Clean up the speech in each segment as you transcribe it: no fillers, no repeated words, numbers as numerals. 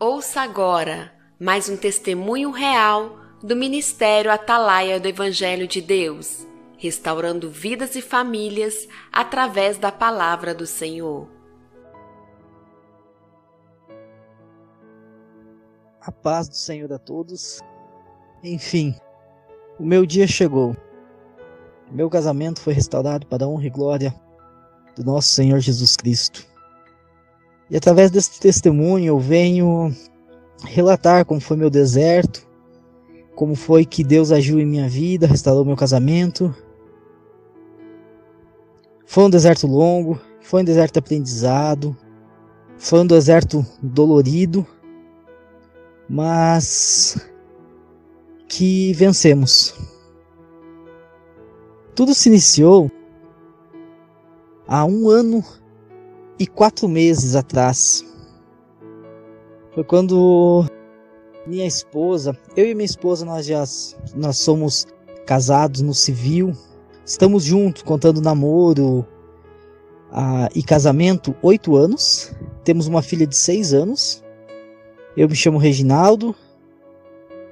Ouça agora mais um testemunho real do Ministério Atalaia do Evangelho de Deus, restaurando vidas e famílias através da palavra do Senhor. A paz do Senhor a todos. Enfim, o meu dia chegou. Meu casamento foi restaurado para a honra e glória do nosso Senhor Jesus Cristo. E através desse testemunho eu venho relatar como foi meu deserto, como foi que Deus agiu em minha vida, restaurou meu casamento. Foi um deserto longo, foi um deserto de aprendizado, foi um deserto dolorido, mas que vencemos. Tudo se iniciou há 1 ano e 4 meses atrás. Foi quando minha esposa, eu e minha esposa, nós somos casados no civil, estamos juntos, contando namoro e casamento, 8 anos, temos uma filha de 6 anos, eu me chamo Reginaldo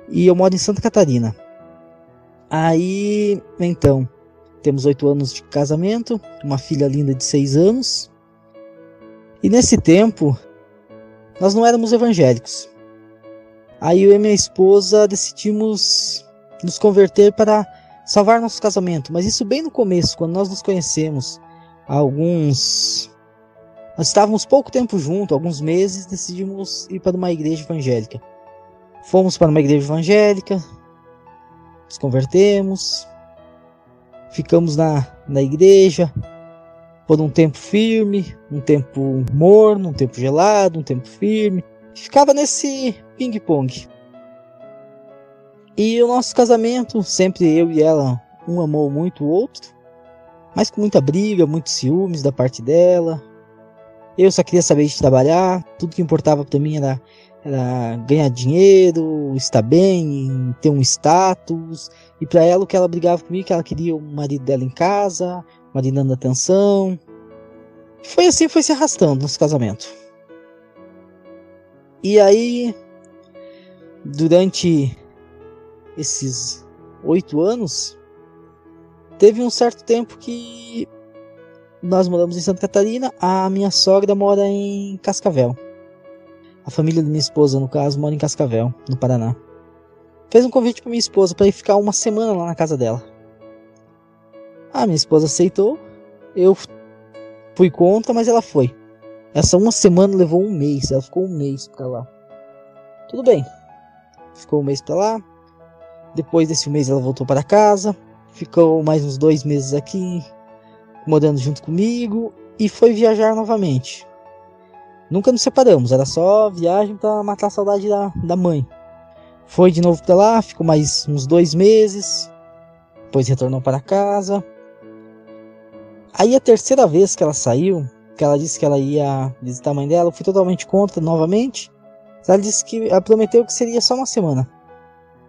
e eu moro em Santa Catarina. Aí, então, temos 8 anos de casamento, uma filha linda de 6 anos, e nesse tempo nós não éramos evangélicos. Aí eu e minha esposa decidimos nos converter para salvar nosso casamento. Mas isso bem no começo, quando nós nos conhecemos. Nós estávamos pouco tempo juntos, alguns meses, decidimos ir para uma igreja evangélica. Fomos para uma igreja evangélica, nos convertemos, ficamos na igreja por um tempo firme, um tempo morno, um tempo gelado, um tempo firme. Ficava nesse ping-pong. E o nosso casamento, sempre eu e ela, um amou muito o outro, mas com muita briga, muitos ciúmes da parte dela. Eu só queria saber de trabalhar, tudo que importava para mim era ganhar dinheiro, estar bem, ter um status. E para ela o que ela brigava comigo, que ela queria o marido dela em casa, o marido dando atenção. Foi assim, foi se arrastando nosso casamento. E aí, durante esses 8 anos, teve um certo tempo que nós moramos em Santa Catarina, a minha sogra mora em Cascavel. A família da minha esposa, no caso, mora em Cascavel, no Paraná. Fez um convite para minha esposa para ir ficar 1 semana lá na casa dela. Minha esposa aceitou, eu fui contra, mas ela foi. Essa 1 semana levou 1 mês, ela ficou 1 mês pra lá. Tudo bem, ficou 1 mês pra lá. Depois desse 1 mês ela voltou para casa, ficou mais uns 2 meses aqui, morando junto comigo, e foi viajar novamente. Nunca nos separamos, era só viagem pra matar a saudade da mãe. Foi de novo pra lá, ficou mais uns 2 meses, depois retornou para casa. Aí a terceira vez que ela saiu, que ela disse que ela ia visitar a mãe dela, eu fui totalmente contra novamente. Ela disse que ela prometeu que seria só 1 semana.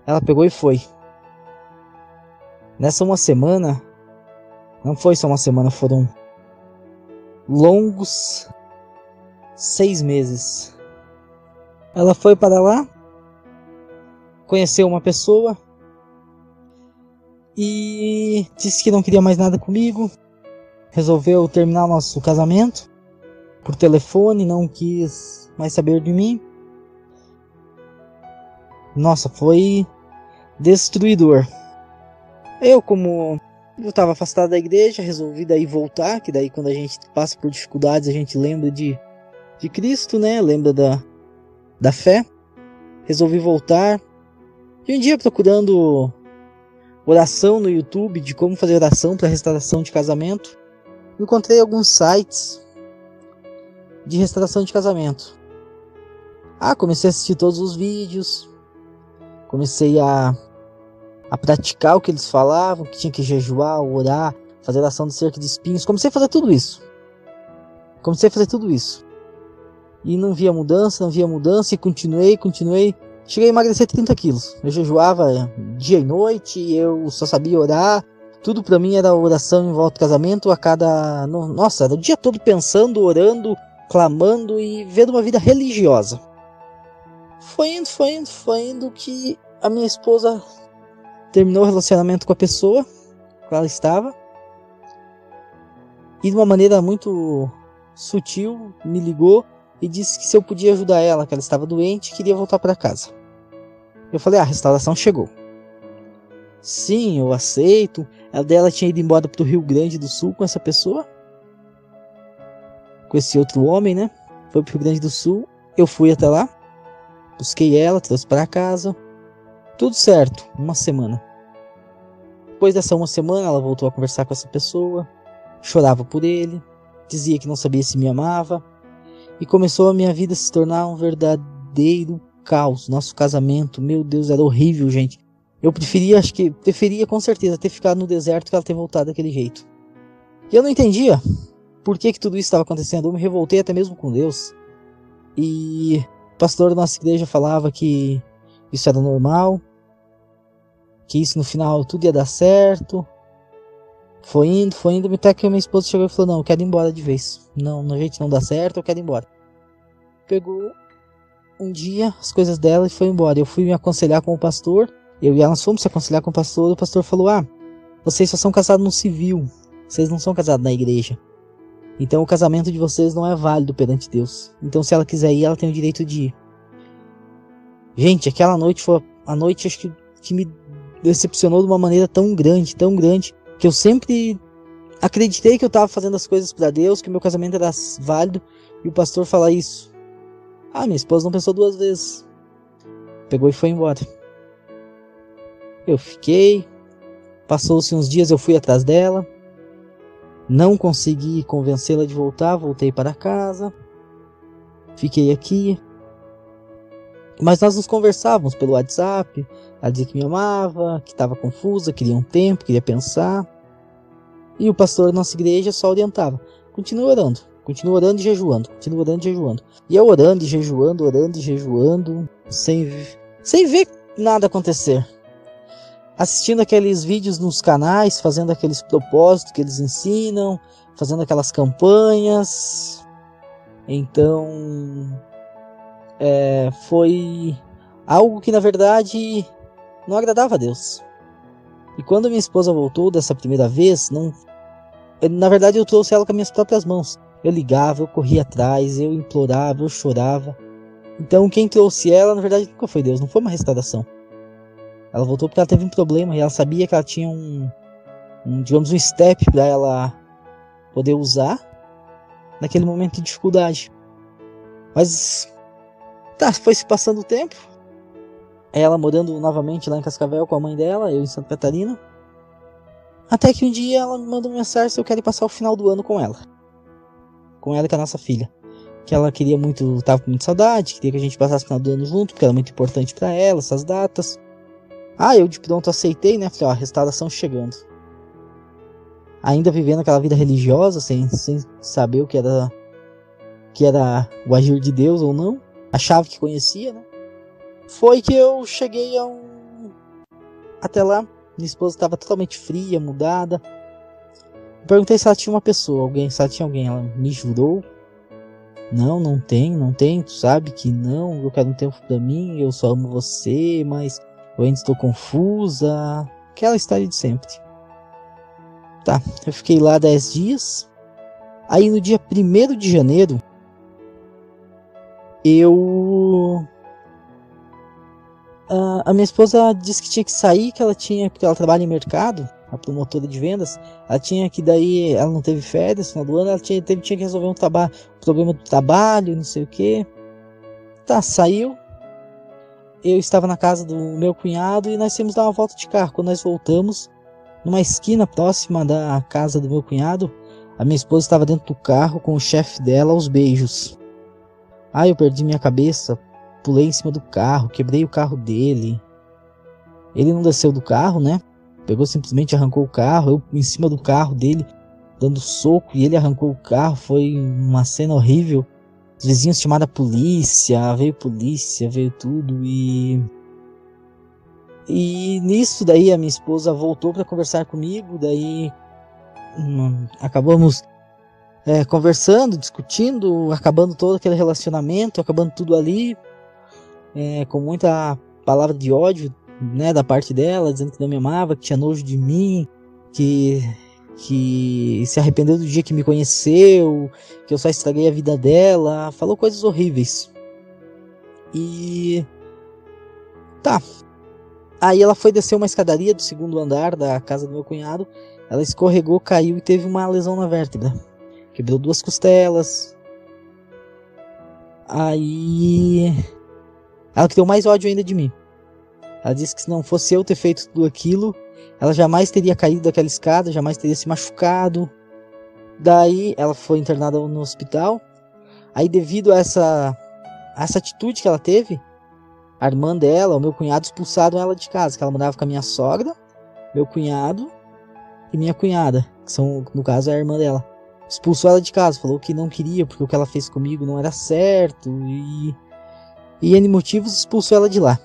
Ela pegou e foi. Nessa 1 semana, não foi só 1 semana, foram longos 6 meses. Ela foi para lá, conheceu uma pessoa e disse que não queria mais nada comigo. Resolveu terminar nosso casamento por telefone, não quis mais saber de mim. Nossa, foi destruidor. Como eu estava afastado da igreja, resolvi daí voltar, que daí quando a gente passa por dificuldades a gente lembra de Cristo, né? Lembra da fé. Resolvi voltar. E um dia procurando oração no YouTube, de como fazer oração para restauração de casamento, encontrei alguns sites de restauração de casamento. Comecei a assistir todos os vídeos, comecei a praticar o que eles falavam, que tinha que jejuar, orar, fazer oração de cerca de espinhos. Comecei a fazer tudo isso. E não via mudança, e continuei. Cheguei a emagrecer 30 quilos. Eu jejuava dia e noite, eu só sabia orar. Tudo pra mim era oração em volta do casamento, Nossa, era o dia todo pensando, orando, clamando e vendo uma vida religiosa. Foi indo que a minha esposa terminou o relacionamento com a pessoa que ela estava. E de uma maneira muito sutil, me ligou e disse que se eu podia ajudar ela, que ela estava doente e queria voltar para casa. Eu falei, a restauração chegou. Sim, eu aceito. A dela tinha ido embora para o Rio Grande do Sul com essa pessoa. Com esse outro homem, né? Foi para o Rio Grande do Sul. Eu fui até lá. Busquei ela, trouxe para casa. Tudo certo, uma semana. Depois dessa uma semana, ela voltou a conversar com essa pessoa. Chorava por ele. Dizia que não sabia se me amava. E começou a minha vida a se tornar um verdadeiro caos. Nosso casamento, meu Deus, era horrível, gente. Eu preferia com certeza ter ficado no deserto que ela ter voltado daquele jeito. E eu não entendia por que tudo isso estava acontecendo. Eu me revoltei até mesmo com Deus. E o pastor da nossa igreja falava que isso era normal, que isso no final tudo ia dar certo. Foi indo, até que minha esposa chegou e falou, não, eu quero ir embora de vez. Não, a gente não dá certo, eu quero ir embora. Pegou um dia as coisas dela e foi embora. Eu fui me aconselhar com o pastor, eu e ela fomos se aconselhar com o pastor falou, vocês só são casados no civil, vocês não são casados na igreja. Então o casamento de vocês não é válido perante Deus. Então se ela quiser ir, ela tem o direito de ir. Gente, aquela noite foi a noite acho que me decepcionou de uma maneira tão grande, que eu sempre acreditei que eu estava fazendo as coisas para Deus, que o meu casamento era válido, e o pastor falar isso. Minha esposa não pensou duas vezes. Pegou e foi embora. Eu fiquei. Passou-se uns dias, eu fui atrás dela. Não consegui convencê-la de voltar, voltei para casa. Fiquei aqui. Mas nós nos conversávamos pelo WhatsApp. Ela dizia que me amava, que estava confusa, queria um tempo, queria pensar. E o pastor da nossa igreja só orientava. Continua orando e jejuando, E eu orando e jejuando, sem ver nada acontecer. Assistindo aqueles vídeos nos canais, fazendo aqueles propósitos que eles ensinam, fazendo aquelas campanhas. Então, foi algo que na verdade não agradava a Deus. E quando minha esposa voltou dessa primeira vez, na verdade eu trouxe ela com as minhas próprias mãos. Eu ligava, eu corria atrás, eu implorava, eu chorava. Então quem trouxe ela, na verdade, nunca foi Deus, não foi uma restauração. Ela voltou porque ela teve um problema e ela sabia que ela tinha digamos, um step para ela poder usar naquele momento de dificuldade. Mas foi se passando o tempo. Ela morando novamente lá em Cascavel com a mãe dela, eu em Santa Catarina. Até que um dia ela me mandou uma mensagem se eu queria passar o final do ano com ela. Com ela e com a nossa filha. Que ela queria muito, tava com muita saudade, queria que a gente passasse o final do ano junto, porque era muito importante para ela, essas datas. Eu de pronto aceitei, né? Falei, a restauração chegando. Ainda vivendo aquela vida religiosa, sem saber o que era o agir de Deus ou não. Achava que conhecia, né? Foi que eu cheguei até lá. Minha esposa estava totalmente fria, mudada. Perguntei se ela tinha uma pessoa, se ela tinha alguém. Ela me jurou. Não tem, tu sabe que não, eu quero um tempo pra mim, eu só amo você, mas eu ainda estou confusa. Aquela história de sempre. Tá, eu fiquei lá 10 dias. Aí no dia 1º de janeiro, a minha esposa disse que tinha que sair, porque ela trabalha em mercado, a promotora de vendas. Ela tinha que ela não teve férias no final do ano, ela tinha que resolver um problema do trabalho, não sei o que. Tá, saiu. Eu estava na casa do meu cunhado e nós fomos dar uma volta de carro. Quando nós voltamos, numa esquina próxima da casa do meu cunhado, a minha esposa estava dentro do carro com o chefe dela aos beijos. Eu perdi minha cabeça. Pulei em cima do carro, quebrei o carro dele. Ele não desceu do carro, né? Pegou, simplesmente arrancou o carro. Eu em cima do carro dele, dando soco, e ele arrancou o carro. Foi uma cena horrível. Os vizinhos chamaram a polícia, veio tudo. E nisso daí a minha esposa voltou para conversar comigo. Daí acabamos conversando, discutindo, acabando todo aquele relacionamento, acabando tudo ali. com muita palavra de ódio, né, da parte dela, dizendo que não me amava, que tinha nojo de mim, que se arrependeu do dia que me conheceu, que eu só estraguei a vida dela, falou coisas horríveis. E tá. Aí ela foi descer uma escadaria do 2º andar da casa do meu cunhado, ela escorregou, caiu e teve uma lesão na vértebra. Quebrou 2 costelas. Aí ela criou mais ódio ainda de mim. Ela disse que se não fosse eu ter feito tudo aquilo, ela jamais teria caído daquela escada, jamais teria se machucado. Daí ela foi internada no hospital. Aí devido a essa atitude que ela teve, a irmã dela, o meu cunhado, expulsaram ela de casa. Que ela morava com a minha sogra, meu cunhado e minha cunhada, que são, no caso, a irmã dela. Expulsou ela de casa, falou que não queria, porque o que ela fez comigo não era certo. E N motivos, expulsou ela de lá.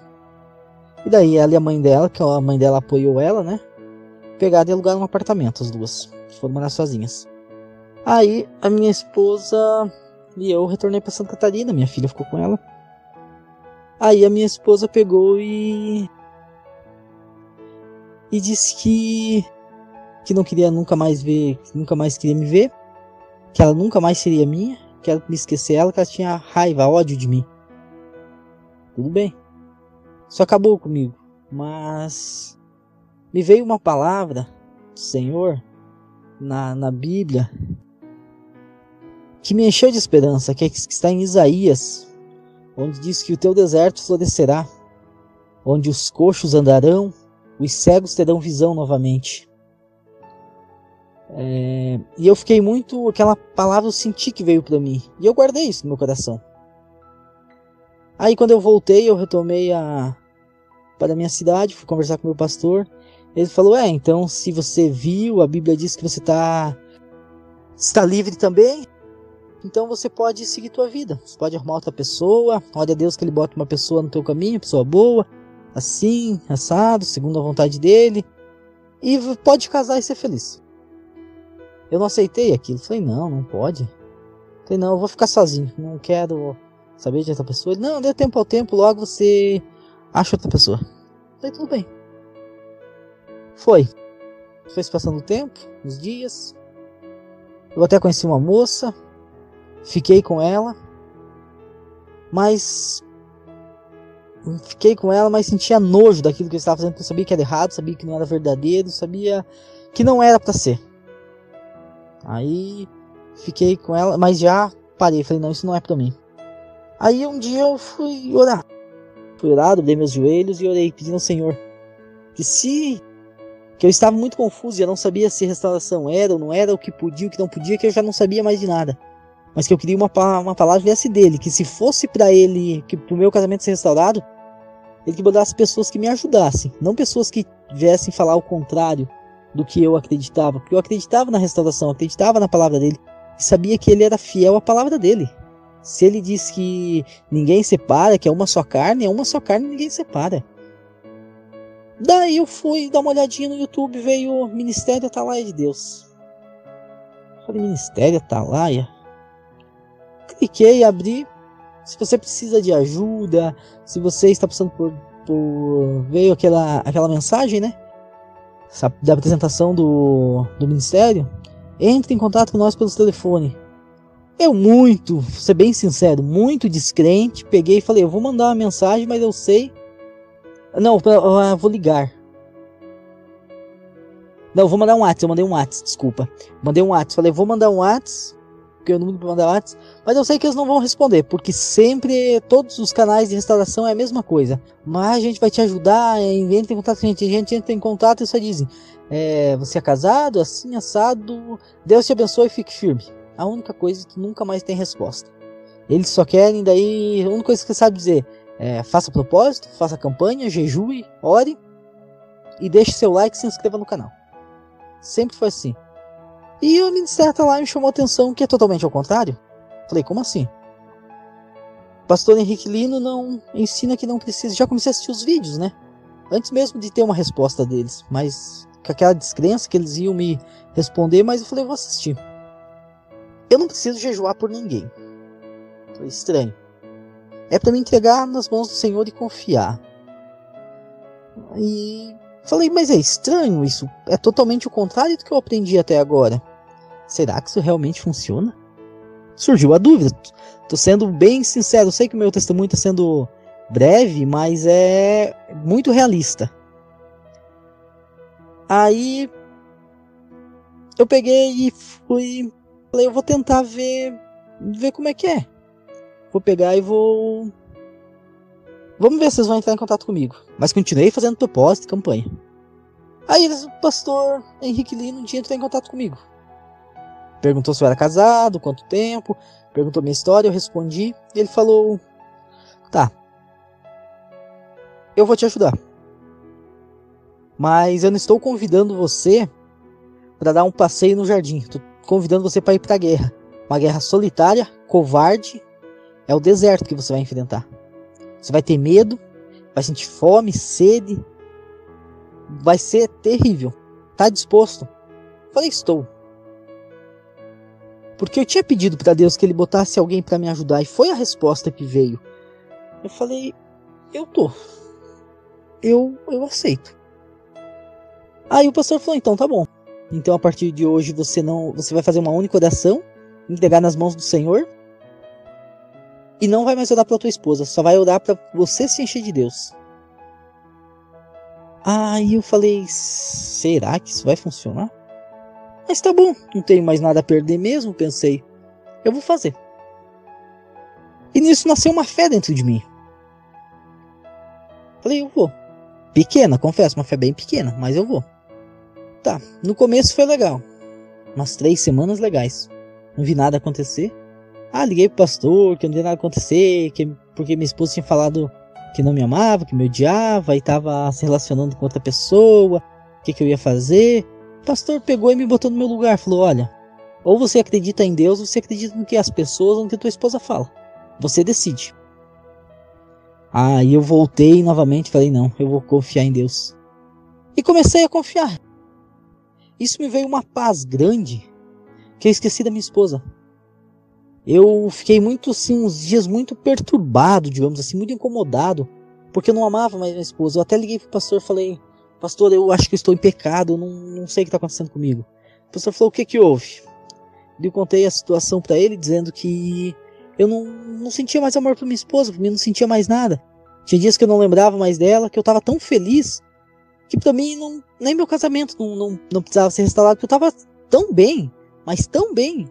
E daí ela e a mãe dela, que a mãe dela apoiou ela, né? Pegaram e alugaram um apartamento, as duas. Foram morar sozinhas. Aí a minha esposa e eu retornei para Santa Catarina, minha filha ficou com ela. Aí a minha esposa pegou e disse que não queria nunca mais ver, que nunca mais queria me ver, que ela nunca mais seria minha, que ela me esquecer ela, que ela tinha raiva, ódio de mim. Tudo bem. Isso acabou comigo, mas me veio uma palavra do Senhor na Bíblia que me encheu de esperança, que está em Isaías, onde diz que o teu deserto florescerá, onde os coxos andarão, os cegos terão visão novamente. E eu fiquei muito, aquela palavra eu senti que veio para mim, e eu guardei isso no meu coração. Aí quando eu voltei, eu retomei para a minha cidade, fui conversar com o meu pastor. Ele falou, então se você viu, a Bíblia diz que você está livre também, então você pode seguir tua vida. Você pode arrumar outra pessoa, olha a Deus que ele bota uma pessoa no teu caminho, pessoa boa, assim, assado, segundo a vontade dele, e pode casar e ser feliz. Eu não aceitei aquilo, falei, não pode. Falei, não, eu vou ficar sozinho, não quero saber de outra pessoa. Ele, não, dê tempo ao tempo, logo você acha outra pessoa. Falei, tudo bem. Foi se passando o tempo, os dias. Eu até conheci uma moça, fiquei com ela, mas sentia nojo daquilo que eu estava fazendo, porque eu sabia que era errado, sabia que não era verdadeiro, sabia que não era para ser. Aí fiquei com ela, mas já parei, falei, não, isso não é para mim. Aí um dia eu fui orar, dobrei meus joelhos e orei, pedindo ao Senhor que eu estava muito confuso, eu não sabia se restauração era ou não era, o que podia, o que não podia, que eu já não sabia mais de nada. Mas que eu queria uma palavra viesse dele, que se fosse para ele, que pro meu casamento ser restaurado, ele que mandasse pessoas que me ajudassem, não pessoas que viessem falar o contrário do que eu acreditava, porque eu acreditava na restauração, eu acreditava na palavra dele, e sabia que ele era fiel à palavra dele. Se ele diz que ninguém separa, que é uma só carne, ninguém separa. Daí eu fui dar uma olhadinha no YouTube, veio o Ministério Atalaia de Deus. Falei, Ministério Atalaia? Cliquei, abri. Se você precisa de ajuda, se você está passando por veio aquela mensagem, né? Da apresentação do Ministério. Entre em contato com nós pelo telefone. Eu vou ser bem sincero, muito descrente, peguei e falei, eu vou mandar uma mensagem, mas eu sei... Não, eu vou ligar. Não, eu vou mandar um WhatsApp, eu mandei um WhatsApp, desculpa. Mandei um WhatsApp, falei, vou mandar um WhatsApp, porque eu não vou mandar WhatsApp, mas eu sei que eles não vão responder, porque sempre, todos os canais de restauração é a mesma coisa. Mas a gente vai te ajudar, entra em contato com a gente entra em contato e só dizem, você é casado, assim, assado, Deus te abençoe e fique firme. A única coisa que nunca mais tem resposta. Eles só querem, daí, a única coisa que você sabe dizer faça propósito, faça campanha, jejue, ore e deixe seu like e se inscreva no canal. Sempre foi assim. E o Ministério lá me chamou a atenção que é totalmente ao contrário. Falei, como assim? O pastor Henrique Lino não ensina que não precisa. Já comecei a assistir os vídeos, né? Antes mesmo de ter uma resposta deles, mas com aquela descrença que eles iam me responder, mas eu falei, eu vou assistir. Eu não preciso jejuar por ninguém. Foi estranho. é para me entregar nas mãos do Senhor e confiar. E falei, mas é estranho isso, é totalmente o contrário do que eu aprendi até agora. Será que isso realmente funciona? Surgiu a dúvida. Tô sendo bem sincero, eu sei que o meu testemunho está sendo breve, mas é muito realista. Aí eu peguei e fui, falei, eu vou tentar ver como é que é. Vou pegar e vamos ver se vocês vão entrar em contato comigo. Mas continuei fazendo propósito e campanha. Aí o pastor Henrique Lino um dia entrou em contato comigo. Perguntou se eu era casado, quanto tempo, perguntou minha história, eu respondi. E ele falou, tá, eu vou te ajudar. Mas eu não estou convidando você para dar um passeio no jardim. Estou convidando você para ir para a guerra. Uma guerra solitária, covarde. É o deserto que você vai enfrentar. Você vai ter medo, vai sentir fome, sede. Vai ser terrível. Tá disposto? Falei, estou. Porque eu tinha pedido para Deus que ele botasse alguém para me ajudar. E foi a resposta que veio. Eu falei, eu tô. Eu aceito. Aí o pastor falou, então tá bom. Então a partir de hoje você vai fazer uma única oração, entregar nas mãos do Senhor. E não vai mais orar para tua esposa, só vai orar para você se encher de Deus. Aí eu falei, será que isso vai funcionar? Mas tá bom, não tenho mais nada a perder mesmo, pensei. Eu vou fazer. E nisso nasceu uma fé dentro de mim. Falei, eu vou. Pequena, confesso, uma fé bem pequena, mas eu vou. Tá, no começo foi legal. Umas 3 semanas legais. Não vi nada acontecer. Liguei pro pastor, que não tinha nada acontecer, porque minha esposa tinha falado que não me amava, que me odiava, e tava se relacionando com outra pessoa, o que eu ia fazer. O pastor pegou e me botou no meu lugar, falou, olha, ou você acredita em Deus, ou você acredita no que as pessoas, ou no que a tua esposa fala. Você decide. Aí eu voltei novamente, falei, não, eu vou confiar em Deus. E comecei a confiar. Isso me veio uma paz grande, que eu esqueci da minha esposa. Eu fiquei muito, assim, uns dias muito perturbado, digamos assim, muito incomodado, porque eu não amava mais minha esposa. Eu até liguei pro pastor e falei, pastor, eu acho que eu estou em pecado, eu não sei o que está acontecendo comigo. O pastor falou, o que houve? Eu contei a situação para ele, dizendo que eu não sentia mais amor por minha esposa, por mim não sentia mais nada. Tinha dias que eu não lembrava mais dela, que eu estava tão feliz, que para mim nem meu casamento não precisava ser restaurado, porque eu estava tão bem, mas tão bem.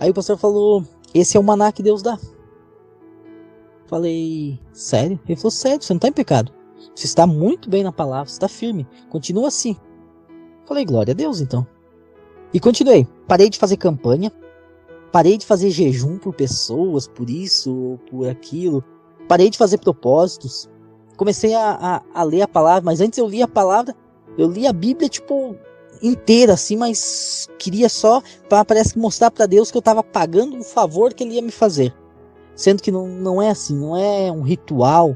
Aí o pastor falou, esse é o maná que Deus dá. Falei, sério? Ele falou, sério, você não está em pecado. Você está muito bem na palavra, você está firme, continua assim. Falei, glória a Deus então. E continuei, parei de fazer campanha, parei de fazer jejum por pessoas, por isso, por aquilo. Parei de fazer propósitos, comecei a ler a palavra, mas antes eu lia a palavra, eu lia a Bíblia tipo inteira assim, mas queria só, parece que mostrar para Deus que eu estava pagando um favor que ele ia me fazer. Sendo que não é assim, não é um ritual,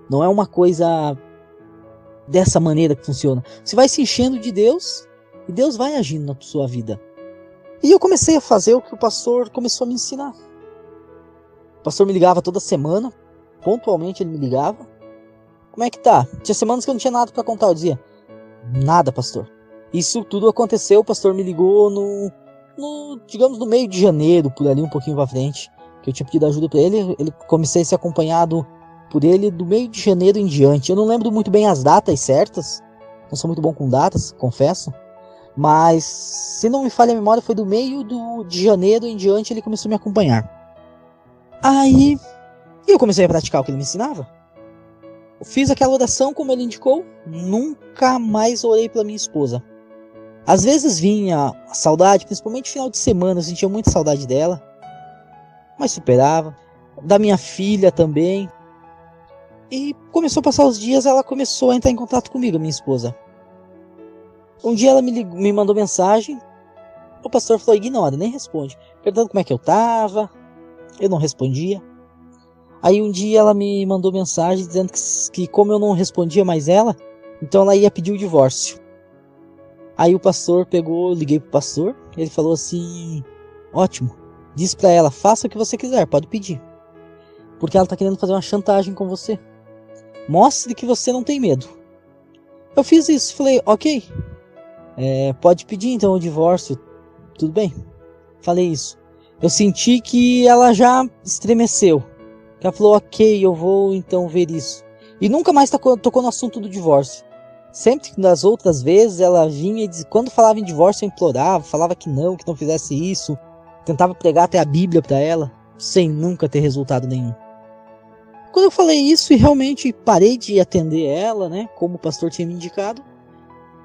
não é uma coisa dessa maneira que funciona. Você vai se enchendo de Deus e Deus vai agindo na sua vida. E eu comecei a fazer o que o pastor começou a me ensinar. O pastor me ligava toda semana, pontualmente ele me ligava. Como é que tá? Tinha semanas que eu não tinha nada para contar, eu dizia, nada, pastor. Isso tudo aconteceu, o pastor me ligou digamos, no meio de janeiro, por ali um pouquinho pra frente, que eu tinha pedido ajuda para ele. Ele comecei a ser acompanhado por ele do meio de janeiro em diante. Eu não lembro muito bem as datas certas, não sou muito bom com datas, confesso, mas se não me falha a memória, foi do meio de janeiro em diante ele começou a me acompanhar. Aí eu comecei a praticar o que ele me ensinava. Eu fiz aquela oração como ele indicou, nunca mais orei pela minha esposa. Às vezes vinha a saudade, principalmente no final de semana, eu sentia muita saudade dela, mas superava. Da minha filha também. E começou a passar os dias, ela começou a entrar em contato comigo, minha esposa. Um dia ela me mandou mensagem, o pastor falou, ignora, nem responde. Perguntando como é que eu tava, eu não respondia. Aí um dia ela me mandou mensagem dizendo que como eu não respondia mais ela, então ela ia pedir o divórcio. Aí o pastor pegou, liguei pro pastor, ele falou assim, ótimo, diz pra ela, faça o que você quiser, pode pedir. porque ela tá querendo fazer uma chantagem com você. Mostre que você não tem medo. Eu fiz isso, falei, ok, pode pedir então o divórcio, tudo bem. Falei isso. Eu senti que ela já estremeceu. Ela falou, ok, eu vou então ver isso. E nunca mais tocou no assunto do divórcio. Sempre que das outras vezes ela vinha e dizia, quando falava em divórcio eu implorava, falava que não fizesse isso. Tentava pregar até a Bíblia para ela, sem nunca ter resultado nenhum. Quando eu falei isso e realmente parei de atender ela, né, como o pastor tinha me indicado,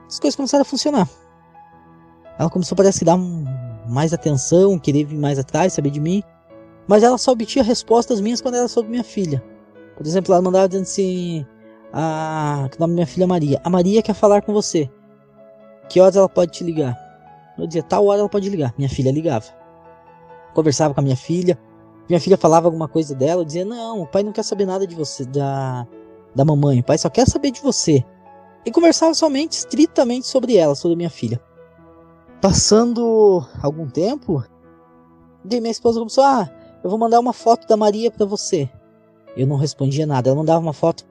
as coisas começaram a funcionar. Ela começou, parece que, dar mais atenção, querer vir mais atrás, saber de mim. Mas ela só obtinha respostas minhas quando era sobre minha filha. Por exemplo, ela mandava dizendo assim, que o nome da minha filha é Maria. A Maria quer falar com você. Que horas ela pode te ligar? Eu dizia, tal hora ela pode ligar. Minha filha ligava. Conversava com a minha filha. Minha filha falava alguma coisa dela. Eu dizia, não, o pai não quer saber nada de você, da mamãe. O pai só quer saber de você. E conversava somente, estritamente sobre ela, sobre minha filha. Passando algum tempo, minha esposa começou, eu vou mandar uma foto da Maria pra você. Eu não respondia nada. Ela mandava uma foto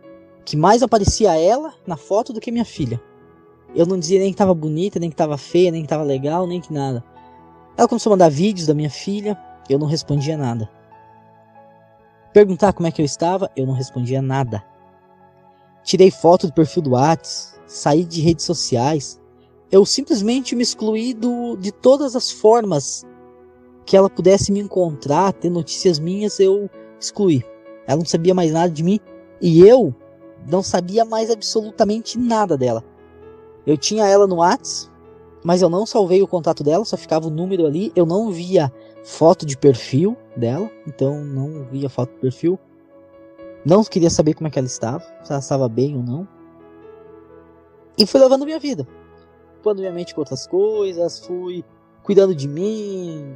que mais aparecia ela na foto do que minha filha. Eu não dizia nem que estava bonita, nem que estava feia, nem que estava legal, nem que nada. Ela começou a mandar vídeos da minha filha. Eu não respondia nada. Perguntar como é que eu estava. Eu não respondia nada. Tirei foto do perfil do WhatsApp. Saí de redes sociais. Eu simplesmente me excluí de todas as formas que ela pudesse me encontrar, ter notícias minhas, eu excluí. Ela não sabia mais nada de mim e eu não sabia mais absolutamente nada dela. Eu tinha ela no WhatsApp, mas eu não salvei o contato dela, só ficava o número ali. Eu não via foto de perfil dela, então não via foto de perfil. Não queria saber como é que ela estava, se ela estava bem ou não. E fui levando minha vida. Ocupando minha mente com outras coisas, fui cuidando de mim,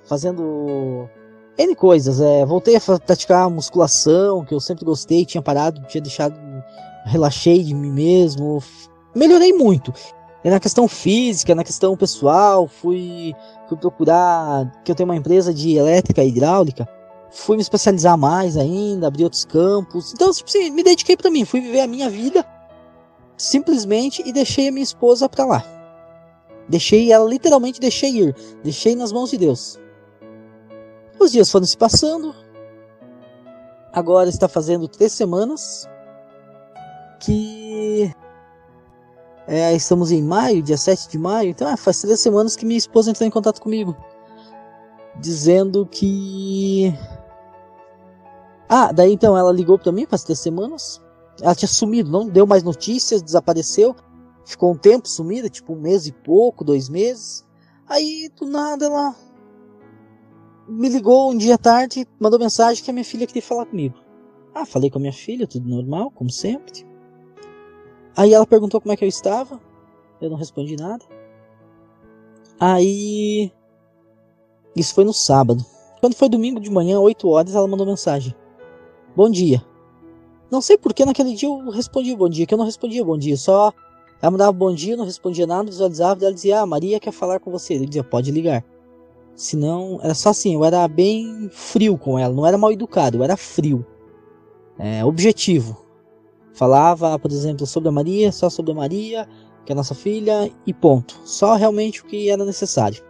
fazendo N coisas. Voltei a praticar musculação, que eu sempre gostei, tinha parado, tinha deixado, relaxei de mim mesmo, melhorei muito. Na questão física, na questão pessoal, fui procurar, que eu tenho uma empresa de elétrica e hidráulica, fui me especializar mais ainda, abrir outros campos. Então, tipo assim, me dediquei pra mim, fui viver a minha vida, simplesmente, e deixei a minha esposa pra lá. Deixei ela, literalmente deixei ir. Deixei nas mãos de Deus. Os dias foram se passando. Agora está fazendo 3 semanas que estamos em maio, dia 7 de maio. Então faz 3 semanas que minha esposa entrou em contato comigo, dizendo que... daí então ela ligou pra mim faz 3 semanas. Ela tinha sumido, não deu mais notícias, desapareceu. Ficou um tempo sumida, tipo 1 mês e pouco, 2 meses. Aí, do nada, ela me ligou um dia à tarde, mandou mensagem que a minha filha queria falar comigo. Falei com a minha filha, tudo normal, como sempre. Aí ela perguntou como é que eu estava. Eu não respondi nada. Aí... Isso foi no sábado. Quando foi domingo de manhã, 8 horas, ela mandou mensagem. Bom dia. Não sei porque naquele dia eu respondi bom dia, que eu não respondia bom dia, só... Ela mandava bom dia, não respondia nada, visualizava, e ela dizia, Maria quer falar com você. Ele dizia, pode ligar. Senão, era só assim, eu era bem frio com ela, não era mal educado, eu era frio. Objetivo. Falava, por exemplo, sobre a Maria, só sobre a Maria, que é a nossa filha, e ponto. Só realmente o que era necessário.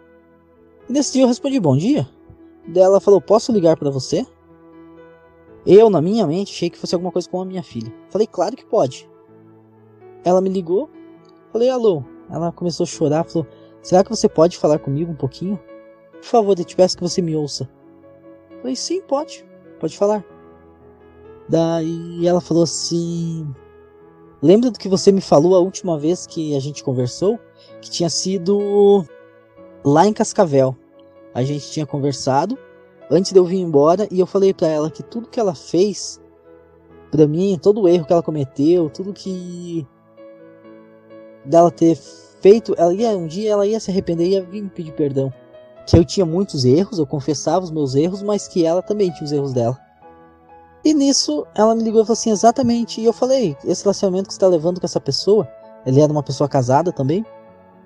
E nesse dia eu respondi, bom dia. Daí ela falou, posso ligar para você? Eu, na minha mente, achei que fosse alguma coisa com a minha filha. Falei, claro que pode. Ela me ligou. Falei, alô. Ela começou a chorar, falou, será que você pode falar comigo um pouquinho? Por favor, eu te peço que você me ouça. Falei, sim, pode falar. Daí ela falou assim, lembra do que você me falou a última vez que a gente conversou? Que tinha sido lá em Cascavel. A gente tinha conversado antes de eu vir embora e eu falei pra ela que tudo que ela fez pra mim, todo o erro que ela cometeu, tudo que dela ter feito, um dia ela ia se arrepender e ia vir me pedir perdão. Que eu tinha muitos erros, eu confessava os meus erros, mas que ela também tinha os erros dela. E nisso ela me ligou e falou assim, exatamente, e eu falei, esse relacionamento que você está levando com essa pessoa, ele era uma pessoa casada também,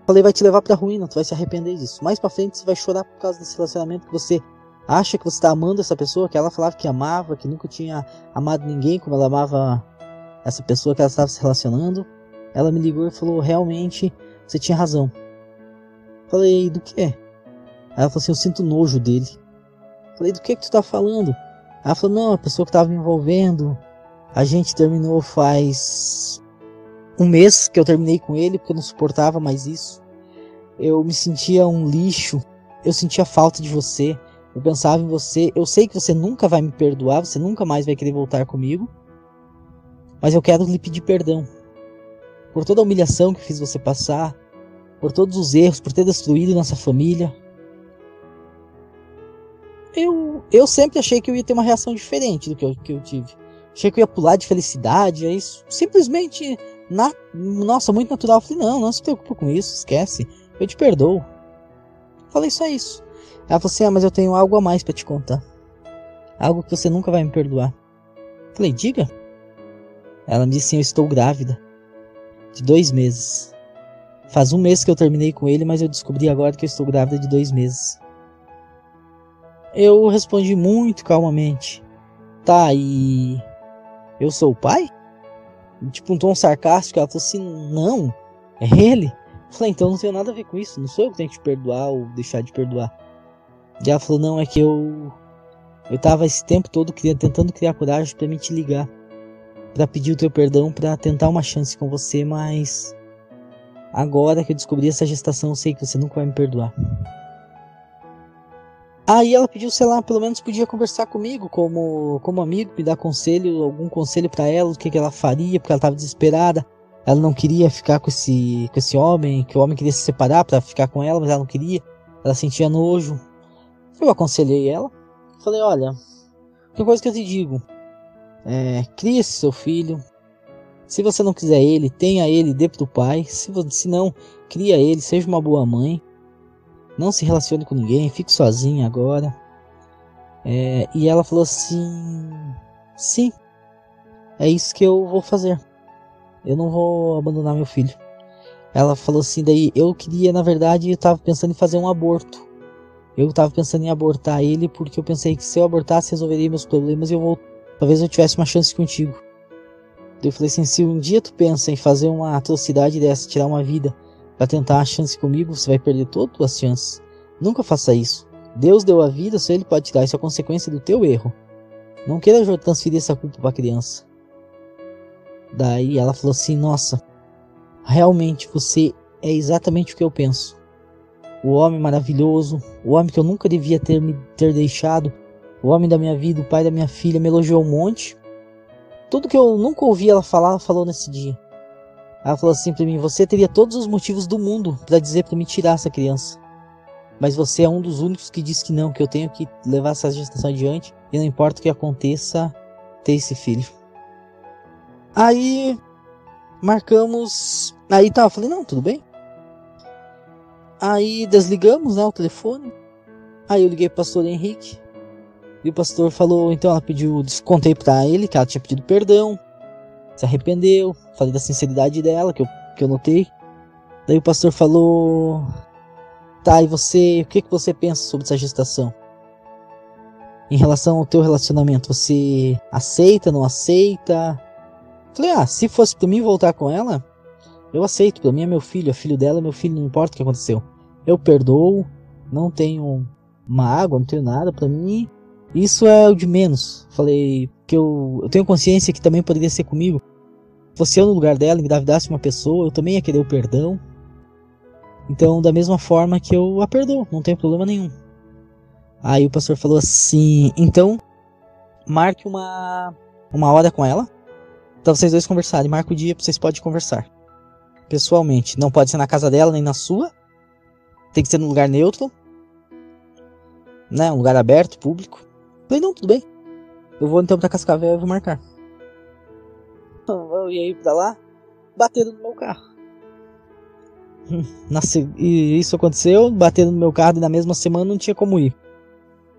falei, vai te levar pra ruína, tu vai se arrepender disso. Mais pra frente você vai chorar por causa desse relacionamento que você acha que você está amando essa pessoa, que ela falava que amava, que nunca tinha amado ninguém como ela amava essa pessoa que ela estava se relacionando. Ela me ligou e falou, realmente, você tinha razão. Falei, do quê? Aí ela falou assim, eu sinto nojo dele. Falei, do que tu tá falando? Ela falou, não, a pessoa que tava me envolvendo, a gente terminou faz um mês que eu terminei com ele, porque eu não suportava mais isso. Eu me sentia um lixo, eu sentia falta de você, eu pensava em você, eu sei que você nunca vai me perdoar, você nunca mais vai querer voltar comigo, mas eu quero lhe pedir perdão por toda a humilhação que fiz você passar, por todos os erros, por ter destruído nossa família. Eu sempre achei que eu ia ter uma reação diferente do que eu tive. Achei que eu ia pular de felicidade, aí simplesmente, nossa, muito natural. Eu falei, não se preocupa com isso, esquece, eu te perdoo. Falei só isso. Ela falou assim, mas eu tenho algo a mais pra te contar. Algo que você nunca vai me perdoar. Falei, diga. Ela me disse assim, eu estou grávida. De 2 meses. Faz 1 mês que eu terminei com ele, mas eu descobri agora que eu estou grávida de 2 meses. Eu respondi muito calmamente. Tá, e eu sou o pai? Tipo um tom sarcástico. Ela falou assim, não, é ele. Eu falei, então não tenho nada a ver com isso. Não sou eu que tenho que te perdoar ou deixar de perdoar. E ela falou, não, é que eu tava esse tempo todo tentando criar coragem pra me te ligar, pra pedir o teu perdão, pra tentar uma chance com você, mas agora que eu descobri essa gestação, eu sei que você nunca vai me perdoar. Aí ela pediu, sei lá, pelo menos podia conversar comigo como amigo, me dar conselho, algum conselho pra ela, o que ela faria, porque ela tava desesperada. Ela não queria ficar com esse homem, que o homem queria se separar pra ficar com ela, mas ela não queria. Ela sentia nojo. Eu aconselhei ela. Falei, olha, tem coisa que eu te digo. Crie esse seu filho. Se você não quiser ele, tenha ele, dê pro pai. Se não, cria ele, seja uma boa mãe. Não se relacione com ninguém, fique sozinha agora. E ela falou assim, sim, é isso que eu vou fazer. Eu não vou abandonar meu filho. Ela falou assim, daí eu queria, na verdade, eu tava pensando em fazer um aborto. Eu tava pensando em abortar ele porque eu pensei que se eu abortasse resolveria meus problemas e talvez eu tivesse uma chance contigo. Eu falei assim, se um dia tu pensa em fazer uma atrocidade dessa, tirar uma vida pra tentar uma chance comigo, você vai perder todas as chances. Nunca faça isso. Deus deu a vida, só ele pode tirar, isso é consequência do teu erro. Não queira transferir essa culpa pra criança. Daí ela falou assim, nossa, realmente você é exatamente o que eu penso. O homem maravilhoso, o homem que eu nunca devia ter deixado, o homem da minha vida, o pai da minha filha, me elogiou um monte. Tudo que eu nunca ouvi ela falar, ela falou nesse dia. Ela falou assim pra mim, você teria todos os motivos do mundo pra dizer pra me tirar essa criança. Mas você é um dos únicos que diz que não, que eu tenho que levar essa gestação adiante. E não importa o que aconteça, ter esse filho. Aí, marcamos. Aí tá, eu falei, não, tudo bem. Aí desligamos, né, o telefone. Aí eu liguei pro pastor Henrique. E o pastor falou, então ela pediu, contei pra ele que ela tinha pedido perdão. Se arrependeu. Falei da sinceridade dela, que eu notei. Daí o pastor falou, tá, e você, o que você pensa sobre essa gestação? Em relação ao teu relacionamento, você aceita, não aceita? Falei, se fosse pra mim voltar com ela, eu aceito, pra mim é meu filho, é filho dela, é meu filho, não importa o que aconteceu. Eu perdoo, não tenho mágoa, não tenho nada, pra mim isso é o de menos. Falei que eu tenho consciência que também poderia ser comigo. Se fosse eu no lugar dela, engravidasse uma pessoa, eu também ia querer o perdão. Então, da mesma forma que eu a perdoo, não tem problema nenhum. Aí o pastor falou assim, então marque uma hora com ela, pra vocês dois conversarem, marca o dia pra vocês podem conversar pessoalmente, não pode ser na casa dela nem na sua, tem que ser num lugar neutro, né, um lugar aberto, público. Falei, não, tudo bem, eu vou então pra Cascavel e vou marcar. Então, eu ia ir pra lá, bateram no meu carro. E isso aconteceu, bateram no meu carro e na mesma semana não tinha como ir.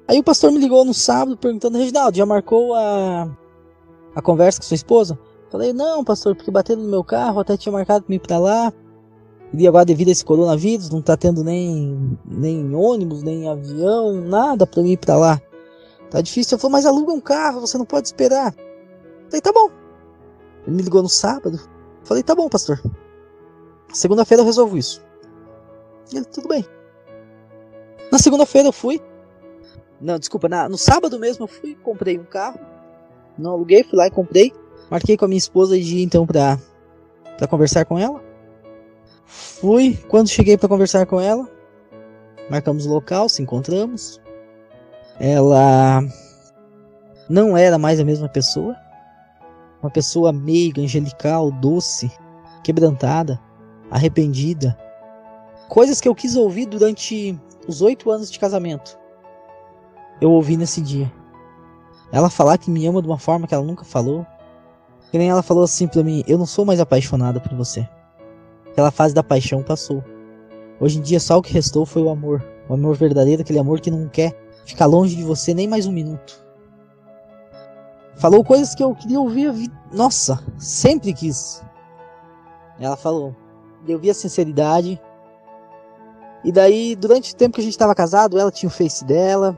Aí o pastor me ligou no sábado perguntando, Reginaldo, já marcou a conversa com sua esposa? Falei, não, pastor, porque bateram no meu carro, até tinha marcado pra ir pra lá. E agora, devido a esse coronavírus, não tá tendo nem ônibus, nem avião, nada pra ir pra lá. Tá difícil. Eu falei, mas aluga um carro, você não pode esperar. Eu falei, tá bom. Ele me ligou no sábado. Eu falei, tá bom, pastor. Segunda-feira eu resolvo isso. E ele, tudo bem. Na segunda-feira eu fui. Não, desculpa, no sábado mesmo eu fui, comprei um carro. Não aluguei, fui lá e comprei. Marquei com a minha esposa de ir então pra conversar com ela. Fui, quando cheguei pra conversar com ela, marcamos o local, se encontramos. Ela não era mais a mesma pessoa. Uma pessoa meiga, angelical, doce, quebrantada, arrependida. Coisas que eu quis ouvir durante os 8 anos de casamento. Eu ouvi nesse dia. Ela falar que me ama de uma forma que ela nunca falou. Que nem ela falou assim pra mim, eu não sou mais apaixonada por você. Aquela fase da paixão passou. Hoje em dia só o que restou foi o amor. O amor verdadeiro, aquele amor que não quer ficar longe de você nem mais um minuto. Falou coisas que eu queria ouvir. Nossa, sempre quis. Ela falou. Eu vi a sinceridade. E daí, durante o tempo que a gente estava casado, ela tinha o Face dela.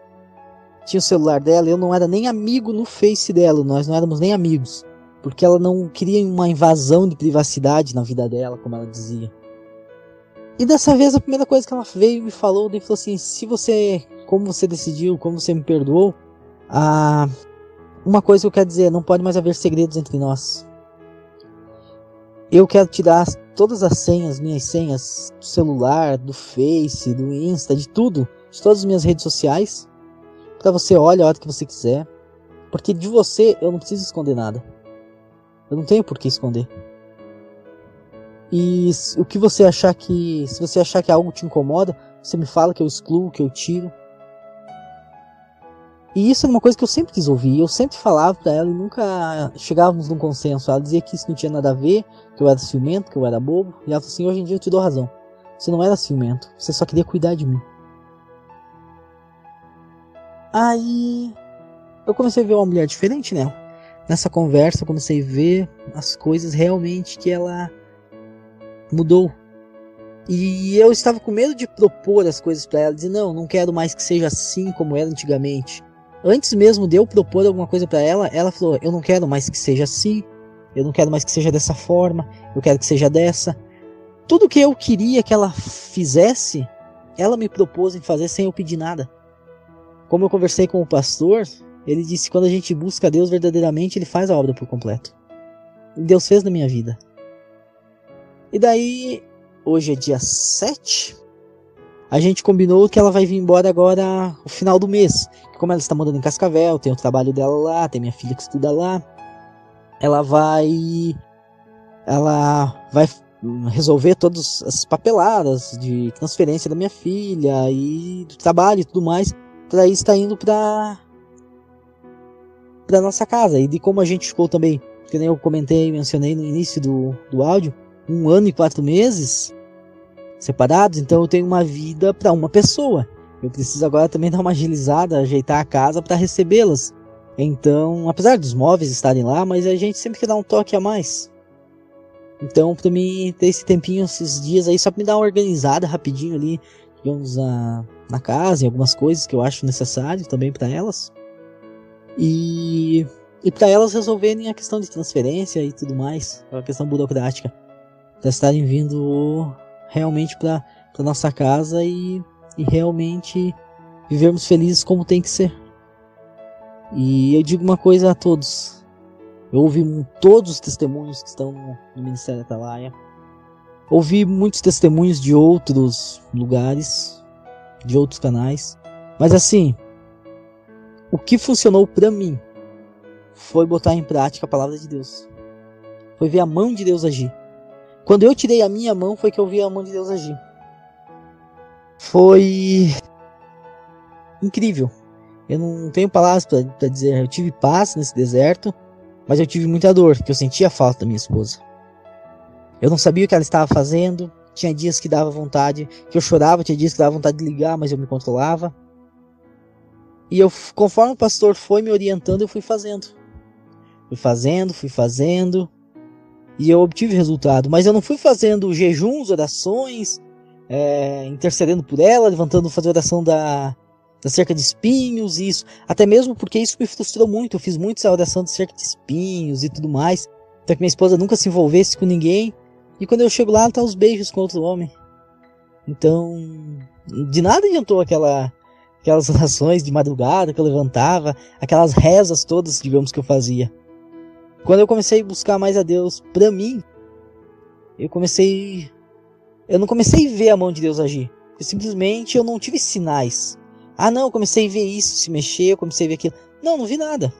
Tinha o celular dela. Eu não era nem amigo no Face dela. Nós não éramos nem amigos. Porque ela não queria uma invasão de privacidade na vida dela, como ela dizia. E dessa vez a primeira coisa que ela veio e me falou, falou assim, como você decidiu, como você me perdoou, uma coisa que eu quero dizer, não pode mais haver segredos entre nós. Eu quero tirar todas as senhas, minhas senhas, do celular, do Face, do Insta, de tudo, de todas as minhas redes sociais, pra você olhar a hora que você quiser, porque de você eu não preciso esconder nada. Eu não tenho por que esconder. E o que você achar que... Se você achar que algo te incomoda, você me fala que eu excluo, que eu tiro. E isso é uma coisa que eu sempre quis ouvir. Eu sempre falava pra ela e nunca chegávamos num consenso. Ela dizia que isso não tinha nada a ver, que eu era ciumento, que eu era bobo. E ela falou assim, hoje em dia eu te dou razão. Você não era ciumento, você só queria cuidar de mim. Aí eu comecei a ver uma mulher diferente nela. Nessa conversa eu comecei a ver as coisas realmente que ela mudou. E eu estava com medo de propor as coisas para ela, dizer não quero mais que seja assim como era antigamente. Antes mesmo de eu propor alguma coisa para ela, ela falou, eu não quero mais que seja assim, eu não quero mais que seja dessa forma, eu quero que seja dessa. Tudo que eu queria que ela fizesse, ela me propôs em fazer sem eu pedir nada. Como eu conversei com o pastor, ele disse que quando a gente busca Deus verdadeiramente, ele faz a obra por completo. E Deus fez na minha vida. E daí, hoje é dia 7, a gente combinou que ela vai vir embora agora no final do mês. Como ela está morando em Cascavel, tem o trabalho dela lá, tem minha filha que estuda lá. Ela vai resolver todas as papeladas de transferência da minha filha e do trabalho e tudo mais. Para isso está indo para nossa casa. E de como a gente ficou também, que nem eu mencionei no início do áudio, 1 ano e 4 meses separados, então eu tenho uma vida para uma pessoa. Eu preciso agora também dar uma agilizada, ajeitar a casa para recebê-las. Então, apesar dos móveis estarem lá, mas a gente sempre quer dar um toque a mais. Então, para mim ter esse tempinho, esses dias aí, só para me dar uma organizada rapidinho ali, digamos, na casa, em algumas coisas que eu acho necessário também para elas. E para elas resolverem a questão de transferência e tudo mais, a questão burocrática. Para estarem vindo realmente para nossa casa e realmente vivermos felizes como tem que ser. E eu digo uma coisa a todos. Eu ouvi todos os testemunhos que estão no Ministério Atalaia. Ouvi muitos testemunhos de outros lugares, de outros canais. Mas assim, o que funcionou para mim foi botar em prática a palavra de Deus. Foi ver a mão de Deus agir. Quando eu tirei a minha mão, foi que eu vi a mão de Deus agir. Foi incrível. Eu não tenho palavras para dizer. Eu tive paz nesse deserto, mas eu tive muita dor, porque eu sentia a falta da minha esposa. Eu não sabia o que ela estava fazendo. Tinha dias que dava vontade, que eu chorava, tinha dias que dava vontade de ligar, mas eu me controlava. E eu, conforme o pastor foi me orientando, eu fui fazendo. Fui fazendo. E eu obtive resultado. Mas eu não fui fazendo jejuns, orações, intercedendo por ela, fazer oração da cerca de espinhos, isso. Até mesmo porque isso me frustrou muito. Eu fiz muito essa oração de cerca de espinhos e tudo mais. Para que minha esposa nunca se envolvesse com ninguém. E quando eu chego lá, ela tá aos beijos com outro homem. Então, de nada adiantou aquelas orações de madrugada que eu levantava, aquelas rezas todas, digamos, que eu fazia. Quando eu comecei a buscar mais a Deus pra mim, eu não comecei a ver a mão de Deus agir. Simplesmente eu não tive sinais. Ah não, eu comecei a ver isso se mexer, eu comecei a ver aquilo. Não vi nada.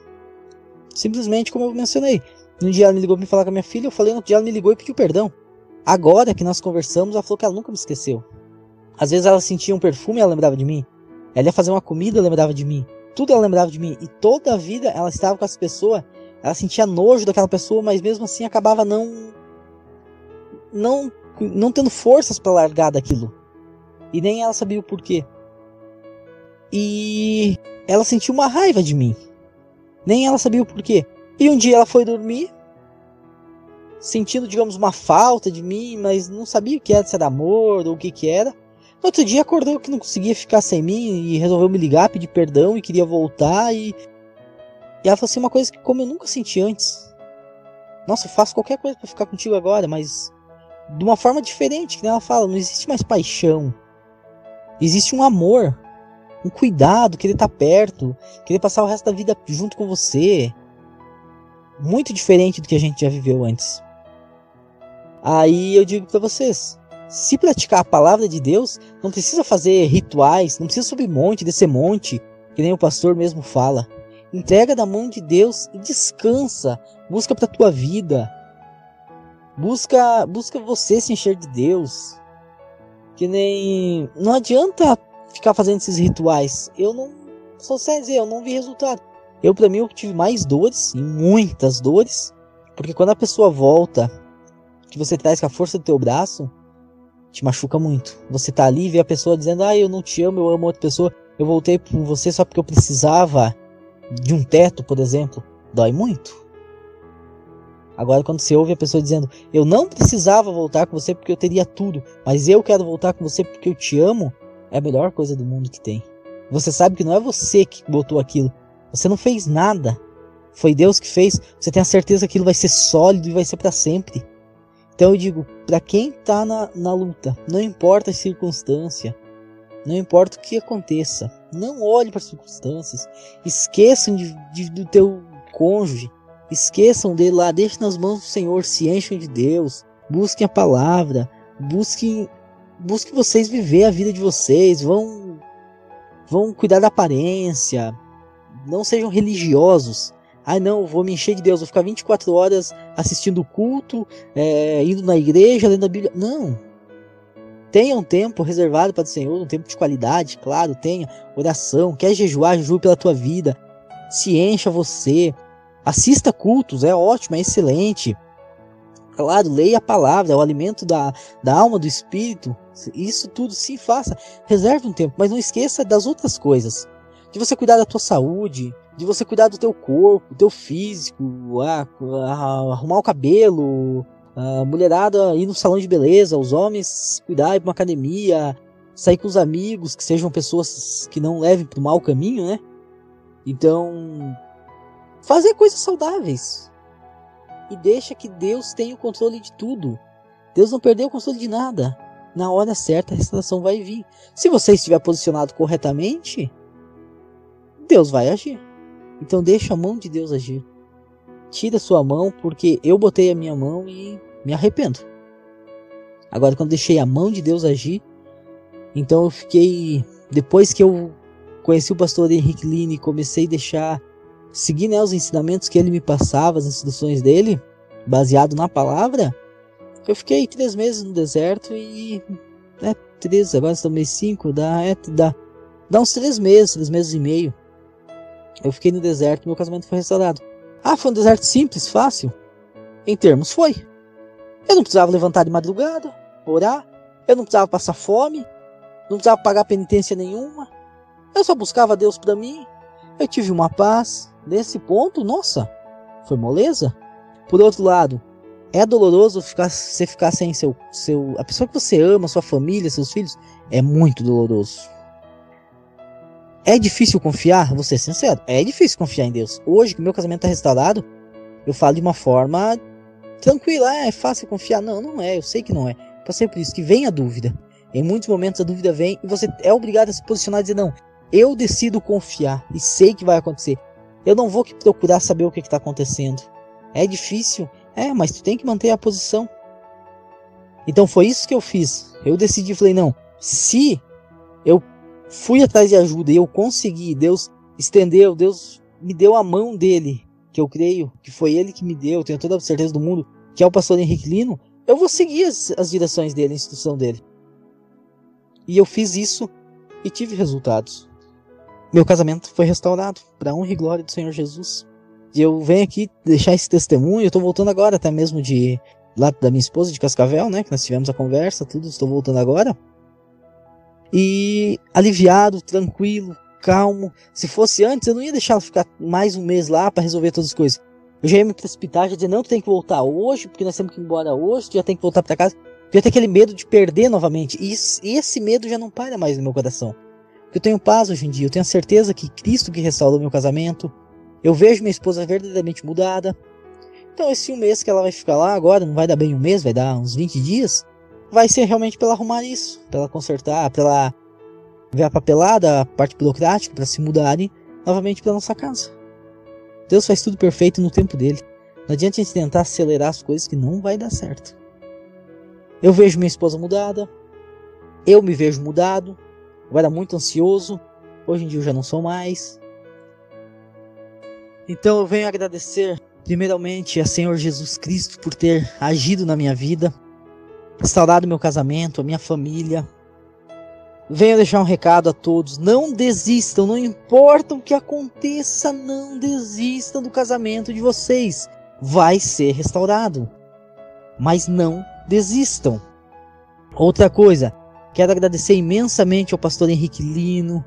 Simplesmente como eu mencionei. Um dia ela me ligou pra me falar com a minha filha, eu falei, no outro dia ela me ligou e pediu perdão. Agora que nós conversamos, ela falou que ela nunca me esqueceu. Às vezes ela sentia um perfume e ela lembrava de mim. Ela ia fazer uma comida e ela lembrava de mim. Tudo ela lembrava de mim. E toda a vida ela estava com essa pessoa. Ela sentia nojo daquela pessoa, mas mesmo assim acabava não tendo forças para largar daquilo. E nem ela sabia o porquê. E ela sentiu uma raiva de mim. Nem ela sabia o porquê. E um dia ela foi dormir, sentindo, digamos, uma falta de mim, mas não sabia o que era, se era amor ou o que era. No outro dia acordou que não conseguia ficar sem mim e resolveu me ligar, pedir perdão e queria voltar. E ela falou assim, uma coisa que como eu nunca senti antes. Nossa, eu faço qualquer coisa para ficar contigo agora, mas de uma forma diferente. Que ela fala, não existe mais paixão. Existe um amor, um cuidado, querer estar perto, querer passar o resto da vida junto com você. Muito diferente do que a gente já viveu antes. Aí eu digo para vocês, se praticar a palavra de Deus, não precisa fazer rituais, não precisa subir monte, descer monte, que nem o pastor mesmo fala. Entrega da mão de Deus e descansa. Busca para tua vida. Busca você se encher de Deus. Que nem... Não adianta ficar fazendo esses rituais. Eu não vi resultado. Pra mim, eu tive mais dores, e muitas dores. Porque quando a pessoa volta, que você traz com a força do teu braço, te machuca muito. Você tá ali e vê a pessoa dizendo, eu não te amo, eu amo outra pessoa. Eu voltei por você só porque eu precisava de um teto, por exemplo. Dói muito. Agora quando você ouve a pessoa dizendo, eu não precisava voltar com você porque eu teria tudo, mas eu quero voltar com você porque eu te amo, é a melhor coisa do mundo que tem. Você sabe que não é você que botou aquilo. Você não fez nada. Foi Deus que fez. Você tem a certeza que aquilo vai ser sólido e vai ser para sempre. Então eu digo, para quem tá na luta, não importa a circunstância, não importa o que aconteça, não olhe para as circunstâncias, esqueçam do teu cônjuge, esqueçam dele lá, deixem nas mãos do Senhor, se enchem de Deus, busquem a palavra, busquem vocês viver a vida de vocês, vão cuidar da aparência, não sejam religiosos. Não, vou me encher de Deus, vou ficar 24 horas assistindo o culto, indo na igreja, lendo a Bíblia. Não. Tenha um tempo reservado para o Senhor, um tempo de qualidade, claro, tenha oração, quer jejuar, jejue pela tua vida, se encha você, assista cultos, é ótimo, é excelente. Claro, leia a palavra, é o alimento da alma, do espírito, isso tudo sim faça, reserve um tempo, mas não esqueça das outras coisas, de você cuidar da tua saúde, de você cuidar do teu corpo, do teu físico, arrumar o cabelo, a mulherada ir no salão de beleza, os homens cuidar, ir pra uma academia, sair com os amigos, que sejam pessoas que não levem pro mau caminho, né? Então, fazer coisas saudáveis. E deixa que Deus tenha o controle de tudo. Deus não perdeu o controle de nada. Na hora certa a restauração vai vir. Se você estiver posicionado corretamente, Deus vai agir. Então deixa a mão de Deus agir. Tira a sua mão, porque eu botei a minha mão e me arrependo. Agora quando deixei a mão de Deus agir, então eu fiquei... Depois que eu conheci o pastor Henrique Line e comecei a seguir, né, os ensinamentos que ele me passava, as instruções dele, baseado na palavra, eu fiquei 3 meses no deserto e... 3, agora estamos no mês 5, dá uns 3 meses e meio. Eu fiquei no deserto e meu casamento foi restaurado. Foi um deserto simples, fácil? Em termos, foi. Eu não precisava levantar de madrugada, orar. Eu não precisava passar fome. Não precisava pagar penitência nenhuma. Eu só buscava Deus para mim. Eu tive uma paz. Nesse ponto, nossa, foi moleza. Por outro lado, É doloroso você ficar sem a pessoa que você ama, sua família, seus filhos. É muito doloroso. É difícil confiar? Vou ser sincero, é difícil confiar em Deus. Hoje que meu casamento está restaurado, eu falo de uma forma tranquila. É fácil confiar? Não, não é. Eu sei que não é. Passei por isso, que vem a dúvida. Em muitos momentos a dúvida vem e você é obrigado a se posicionar e dizer: não, eu decido confiar e sei que vai acontecer. Eu não vou procurar saber o que está acontecendo. É difícil? É, mas tu tem que manter a posição. Então foi isso que eu fiz. Eu decidi, falei: não, se eu fui atrás de ajuda e eu consegui, Deus estendeu, Deus me deu a mão dele, que eu creio que foi ele que me deu, tenho toda a certeza do mundo, que é o pastor Henrique Lino, eu vou seguir as direções dele, a instrução dele. E eu fiz isso e tive resultados. Meu casamento foi restaurado, para a honra e glória do Senhor Jesus. E eu venho aqui deixar esse testemunho. Eu estou voltando agora, até mesmo de lá da minha esposa de Cascavel, né? Que nós tivemos a conversa, tudo. Estou voltando agora. E aliviado, tranquilo, calmo. Se fosse antes, eu não ia deixar ela ficar mais um mês lá para resolver todas as coisas. Eu já ia me precipitar, já dizer: não, tu tem que voltar hoje, porque nós temos que ir embora hoje, tu já tem que voltar para casa. Eu ia ter aquele medo de perder novamente. E esse medo já não para mais no meu coração. Eu tenho paz hoje em dia, eu tenho a certeza que Cristo que restaurou meu casamento. Eu vejo minha esposa verdadeiramente mudada. Então esse um mês que ela vai ficar lá agora, não vai dar bem um mês, vai dar uns 20 dias. Vai ser realmente para ela arrumar isso, para ela consertar, para ela ver a papelada, a parte burocrática, para se mudarem novamente para nossa casa. Deus faz tudo perfeito no tempo dele. Não adianta a gente tentar acelerar as coisas que não vai dar certo. Eu vejo minha esposa mudada, eu me vejo mudado. Eu era muito ansioso, hoje em dia eu já não sou mais. Então eu venho agradecer primeiramente a Senhor Jesus Cristo por ter agido na minha vida, restaurado meu casamento, a minha família. Venho deixar um recado a todos: não desistam, não importa o que aconteça, não desistam do casamento de vocês. Vai ser restaurado, mas não desistam. Outra coisa, quero agradecer imensamente ao pastor Henrique Lino,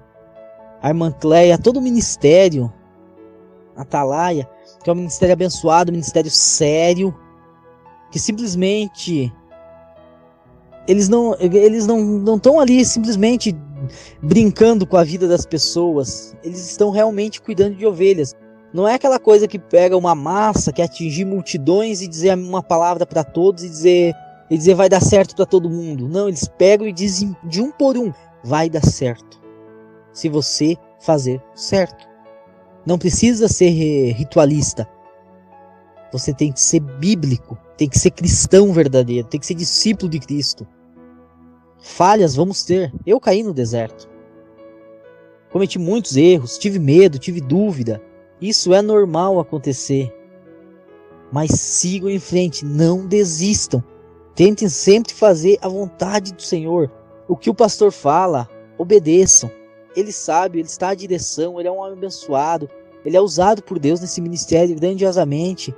a irmã Cleia, a todo o ministério Atalaia, que é um ministério abençoado, um ministério sério, que simplesmente eles não estão ali simplesmente brincando com a vida das pessoas. Eles estão realmente cuidando de ovelhas. Não é aquela coisa que pega uma massa, que atingir multidões e dizer uma palavra para todos e dizer vai dar certo para todo mundo. Não, eles pegam e dizem de um por um: vai dar certo, se você fazer certo. Não precisa ser ritualista. Você tem que ser bíblico, tem que ser cristão verdadeiro, tem que ser discípulo de Cristo. Falhas vamos ter. Eu caí no deserto. Cometi muitos erros, tive medo, tive dúvida. Isso é normal acontecer. Mas sigam em frente, não desistam. Tentem sempre fazer a vontade do Senhor. O que o pastor fala, obedeçam. Ele sabe, ele está à direção, ele é um homem abençoado. Ele é usado por Deus nesse ministério grandiosamente.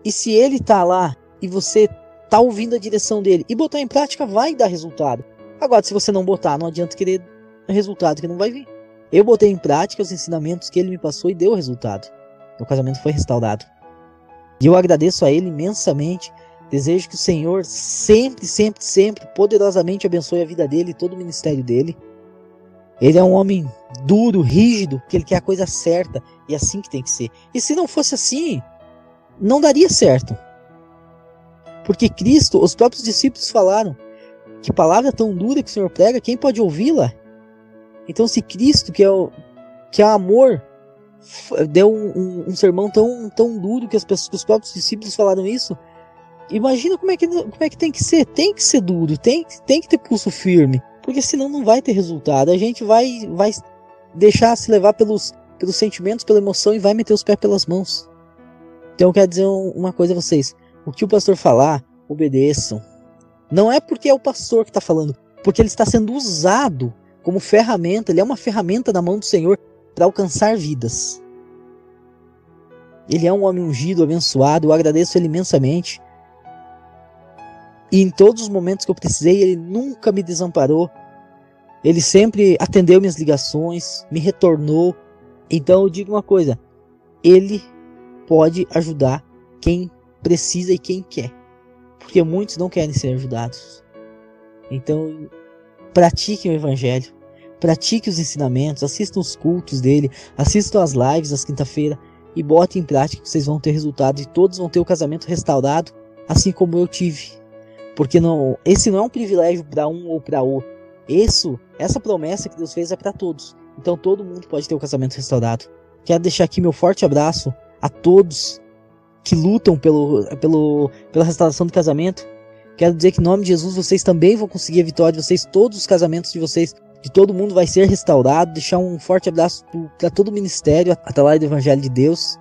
E se ele está lá e você está ouvindo a direção dele e botar em prática, vai dar resultado. Agora, se você não botar, não adianta querer resultado que não vai vir. Eu botei em prática os ensinamentos que ele me passou e deu resultado. Meu casamento foi restaurado. E eu agradeço a ele imensamente. Desejo que o Senhor sempre, sempre, sempre poderosamente abençoe a vida dele e todo o ministério dele. Ele é um homem duro, rígido, que ele quer a coisa certa. E é assim que tem que ser. E se não fosse assim, não daria certo. Porque Cristo, os próprios discípulos falaram: que palavra tão dura que o Senhor prega, quem pode ouvi-la? Então se Cristo, que é amor, deu um sermão tão duro que os próprios discípulos falaram isso, imagina como é que tem que ser. Tem que ser duro, tem que ter pulso firme, porque senão não vai ter resultado. A gente vai deixar se levar pelos sentimentos, pela emoção, e vai meter os pés pelas mãos. Então eu quero dizer uma coisa a vocês: o que o pastor falar, obedeçam. Não é porque é o pastor que está falando, porque ele está sendo usado como ferramenta. Ele é uma ferramenta na mão do Senhor para alcançar vidas. Ele é um homem ungido, abençoado. Eu agradeço ele imensamente. E em todos os momentos que eu precisei, ele nunca me desamparou. Ele sempre atendeu minhas ligações, me retornou. Então eu digo uma coisa: ele pode ajudar quem precisa e quem quer. Porque muitos não querem ser ajudados. Então, pratiquem o Evangelho. Pratiquem os ensinamentos. Assistam os cultos dele. Assistam as lives às quinta-feira. E botem em prática que vocês vão ter resultado. E todos vão ter o casamento restaurado. Assim como eu tive. Porque esse não é um privilégio para um ou para outro. Essa promessa que Deus fez é para todos. Então todo mundo pode ter o casamento restaurado. Quero deixar aqui meu forte abraço a todos que lutam pela restauração do casamento. Quero dizer que em nome de Jesus vocês também vão conseguir a vitória. Todos os casamentos de vocês, de todo mundo vai ser restaurado. Deixar um forte abraço para todo o ministério Atalaia do Evangelho de Deus.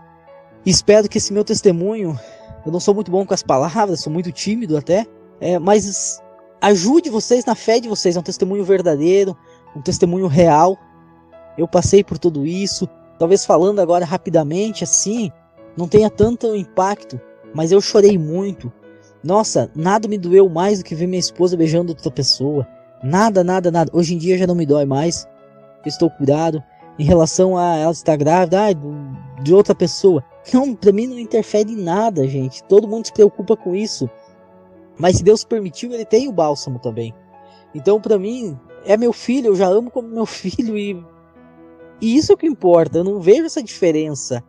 E espero que esse meu testemunho, eu não sou muito bom com as palavras, sou muito tímido até, mas ajude vocês na fé de vocês. É um testemunho verdadeiro, um testemunho real. Eu passei por tudo isso. Talvez falando agora rapidamente assim, não tenha tanto impacto, mas eu chorei muito. Nossa, nada me doeu mais do que ver minha esposa beijando outra pessoa. Nada. Hoje em dia já não me dói mais. Eu estou curado. Em relação a ela estar grávida, de outra pessoa. Não, pra mim não interfere em nada, gente. Todo mundo se preocupa com isso. Mas se Deus permitiu, ele tem o bálsamo também. Então pra mim, é meu filho, eu já amo como meu filho e isso é o que importa. Eu não vejo essa diferença.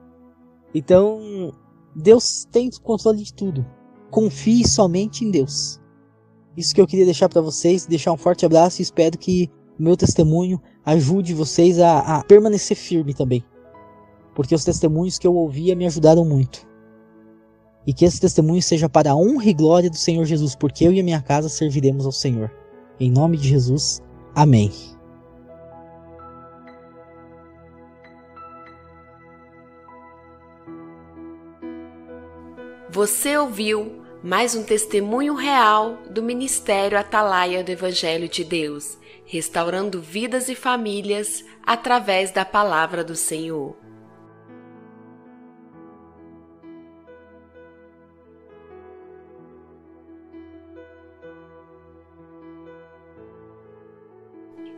Então, Deus tem o controle de tudo. Confie somente em Deus. Isso que eu queria deixar para vocês. Deixar um forte abraço e espero que o meu testemunho ajude vocês a permanecer firme também. Porque os testemunhos que eu ouvia me ajudaram muito. E que esse testemunho seja para a honra e glória do Senhor Jesus. Porque eu e a minha casa serviremos ao Senhor. Em nome de Jesus. Amém. Você ouviu mais um testemunho real do Ministério Atalaia do Evangelho de Deus, restaurando vidas e famílias através da palavra do Senhor.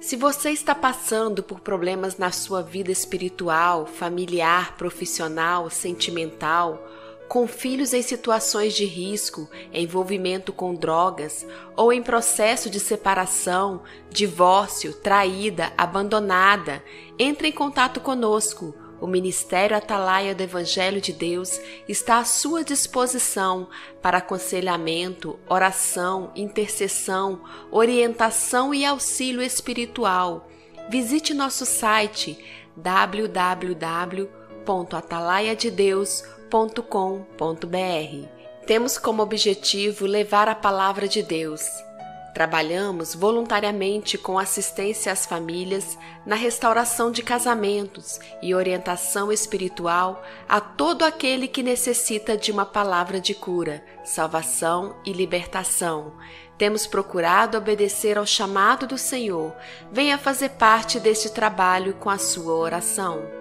Se você está passando por problemas na sua vida espiritual, familiar, profissional, sentimental, com filhos em situações de risco, envolvimento com drogas ou em processo de separação, divórcio, traída, abandonada, entre em contato conosco. O Ministério Atalaia do Evangelho de Deus está à sua disposição para aconselhamento, oração, intercessão, orientação e auxílio espiritual. Visite nosso site www.atalaiadedeus.com.br. Temos como objetivo levar a palavra de Deus. Trabalhamos voluntariamente com assistência às famílias na restauração de casamentos e orientação espiritual a todo aquele que necessita de uma palavra de cura, salvação e libertação. Temos procurado obedecer ao chamado do Senhor. Venha fazer parte deste trabalho com a sua oração.